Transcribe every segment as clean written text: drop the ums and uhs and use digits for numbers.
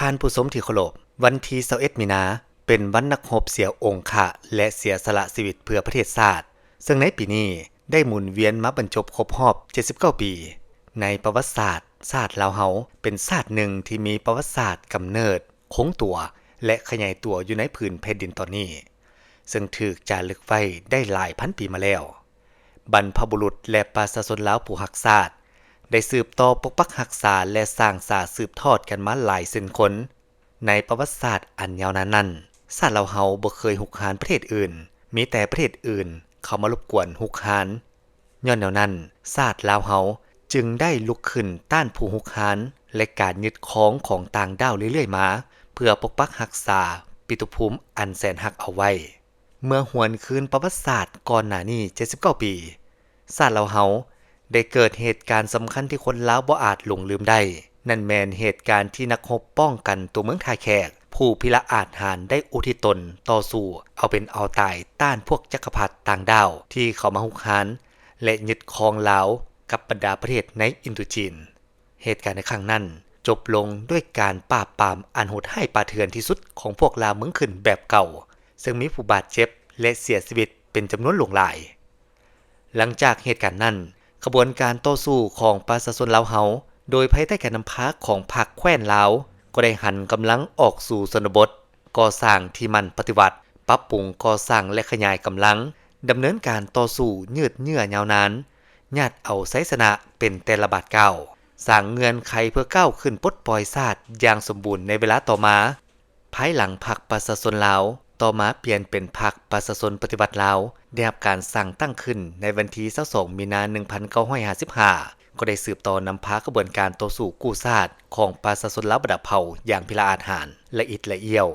ท่านผู้ชมที่เคารพวันที่21มีนาเป็นวันนักรบเสียองค์ะและเสียสละชีวิตเพื่อประเทศชาติซึ่งในปีนี้ได้หมุนเวียนมาบรรจบครบรอบ79ปีในประวัติศาสตร์ชาติลาวเฮาเป็นชาติหนึ่งที่มีประวัติศาสตร์กำเนิดคงตัวและขยายตัวอยู่ในผืนแผ่นดินตอนนี้ซึ่งถูกจารึกไว้ได้หลายพันปีมาแล้วบรรพบุรุษและประชาชนลาวผู้รักชาติได้สืบต่อปกปักรักษาและสร้างสาสืบทอดกันมาหลายเส้นคนในประวัติศาสตร์อันยาวนานนั้นชาติลาวเฮาบ่เคยหุกหานประเทศอื่นมีแต่ประเทศอื่นเข้ามารบกวนหุกหานย้อนแนวนั้นชาติลาวเฮาจึงได้ลุกขึ้นต้านผู้หุกหานและการยึดครองของต่างดาวเรื่อยๆมาเพื่อปกปักรักษาปิตุภูมิอันแสนรักเอาไว้เมื่อหวนคืนประวัติศาสตร์ก่อนหน้านี้79ปีชาติลาวเฮาได้เกิดเหตุการณ์สำคัญที่คนลาวบ่อาจหลงลืมได้นั่นแม่นเหตุการณ์ที่นักรบป้องกันตัวเมืองท่าแขกผู้พิละอาจหาญได้อุทิศตนต่อสู้เอาเป็นเอาตายต้านพวกจักรพรรดิต่างดาวที่เข้ามาหุกหานและยึดครองลาวกับบรรดาประเทศในอินโดจีนเหตุการณ์ในครั้งนั้นจบลงด้วยการปราบปรามอันโหดร้ายป่าเถื่อนที่สุดของพวกลาวเมืองขึ้นแบบเก่าซึ่งมีผู้บาดเจ็บและเสียชีวิตเป็นจำนวนหลวงหลายหลังจากเหตุการณ์นั้นขบวนการต่อสู้ของประชาชนลาวเฮาโดยภายใต้การนำพาของพรรคแคว้นลาวก็ได้หันกำลังออกสู่ชนบทก่อสร้างที่มั่นปฏิวัติปรับปรุงก่อสร้างและขยายกำลังดำเนินการต่อสู้ยืดเยื้อยาวนานญาติเอาไสชนะเป็นแต่ละบาทก้าวสร้างเงื่อนไขเพื่อก้าวขึ้นปลดปล่อยชาติอย่างสมบูรณ์ในเวลาต่อมาภายหลังพรรคประชาชนลาวต่อมาเปลี่ยนเป็นพรรคประชาชนปฏิวัติลาวได้รับการสั่งตั้งขึ้นในวันที่22มีนาคม1955ก็ได้สืบต่อนำพากระบวนการต่อสู้กู้ชาติของประชาชนลาวบรรดาเผ่าอย่างพิละอาจหาญละอิดละเอียว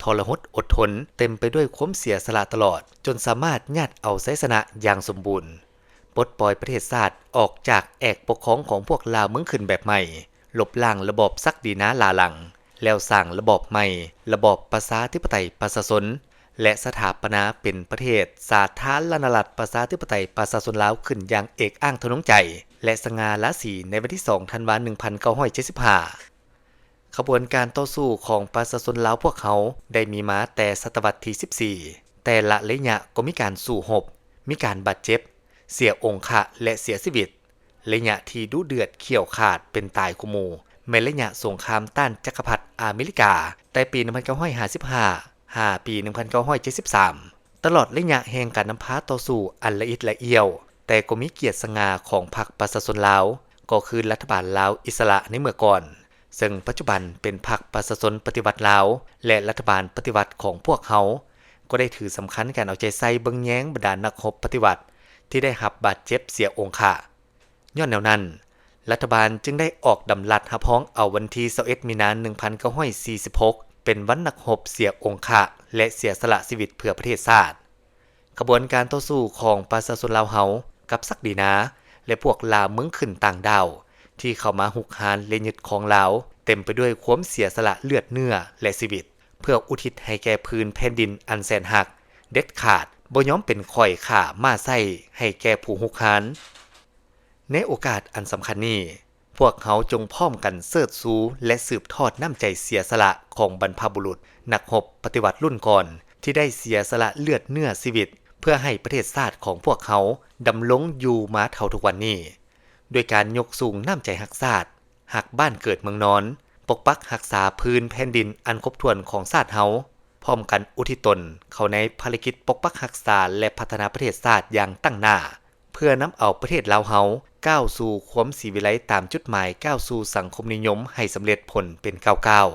ทรหดอดทนเต็มไปด้วยความเสียสละตลอดจนสามารถญาติเอาไสชนะอย่างสมบูรณ์ปลดปล่อยประเทศชาติออกจากแอกปกครองของพวกลาวเมืองขึ้นแบบใหม่ลบล้างระบอบศักดินาลาลังแล้วสร้างระบอบใหม่ระบอบประชาธิปไตยประชาชนและสถาปนาเป็นประเทศสาธารณรัฐประชาธิปไตยประชาชนลาวขึ้นอย่างเอกอ้างทะนงใจและสง่าราศีในวันที่2ธันวาคม1975ขบวนการต่อสู้ของประชาชนลาวพวกเขาได้มีมาแต่ศตวรรษที่14แต่ละระยะก็มีการสู้รบมีการบาดเจ็บเสียองค์ะและเสียชีวิตระยะที่ดุเดือดเขี่ยวขาดเป็นตายคุมูในระยะสงครามต้านจักรพรรดิอเมริกาแต่ปี1955 5 ปี 1973ตลอดระยะแห่งการนำพาต่อสู้อันละอิดละเอียวแต่ก็มีเกียรติสง่าของพรรคประชาชนลาวก็คือรัฐบาลลาวอิสระในเมื่อก่อนซึ่งปัจจุบันเป็นพรรคประชาชนปฏิวัติลาวและรัฐบาลปฏิวัติของพวกเขาก็ได้ถือสำคัญการเอาใจใส่เบิ่งแย้งบรรดานักรบปฏิวัติที่ได้รับบาดเจ็บเสียองค์ะย้อนแนวนั้นรัฐบาลจึงได้ออกดำรัสรับพ้องเอาวันที่21มีนาคม1946เป็นวันนักรบเสียองค์ะและเสียสละชีวิตเพื่อประเทศชาติขบวนการต่อสู้ของประชาชนลาวเฮากับศักดินาและพวกลาวเมืองขึ้นต่างดาวที่เข้ามาหุกหานและยึดครองลาวเต็มไปด้วยความเสียสละเลือดเนื้อและชีวิตเพื่ออุทิศให้แก่พื้นแผ่นดินอันแสนหักเด็ดขาดบ่ยอมเป็นข่อยข่ามาไส้ให้แก่ผู้หุกหานในโอกาสอันสำคัญนี้พวกเขาจงพร้อมกันเสิร์ชซูและสืบทอดน้ำใจเสียสละของบรรพบุรุษนักรบปฏิวัติรุ่นก่อนที่ได้เสียสละเลือดเนื้อชีวิตเพื่อให้ประเทศชาติของพวกเขาดำรงอยู่มาเท่าทุกวันนี้ด้วยการยกสูงน้ำใจรักชาติหักบ้านเกิดเมืองนอนปกปักรักษาพื้นแผ่นดินอันครบถ้วนของชาติเฮาพร้อมกันอุทิศตนเข้าในภารกิจปกปักรักษาและพัฒนาประเทศชาติอย่างตั้งหน้าเพื่อนำเอาประเทศลาวเฮาก้าวสู่ความศรีวิไลตามจุดหมายก้าวสู่สังคมนิยมให้สำเร็จผลเป็นก้าว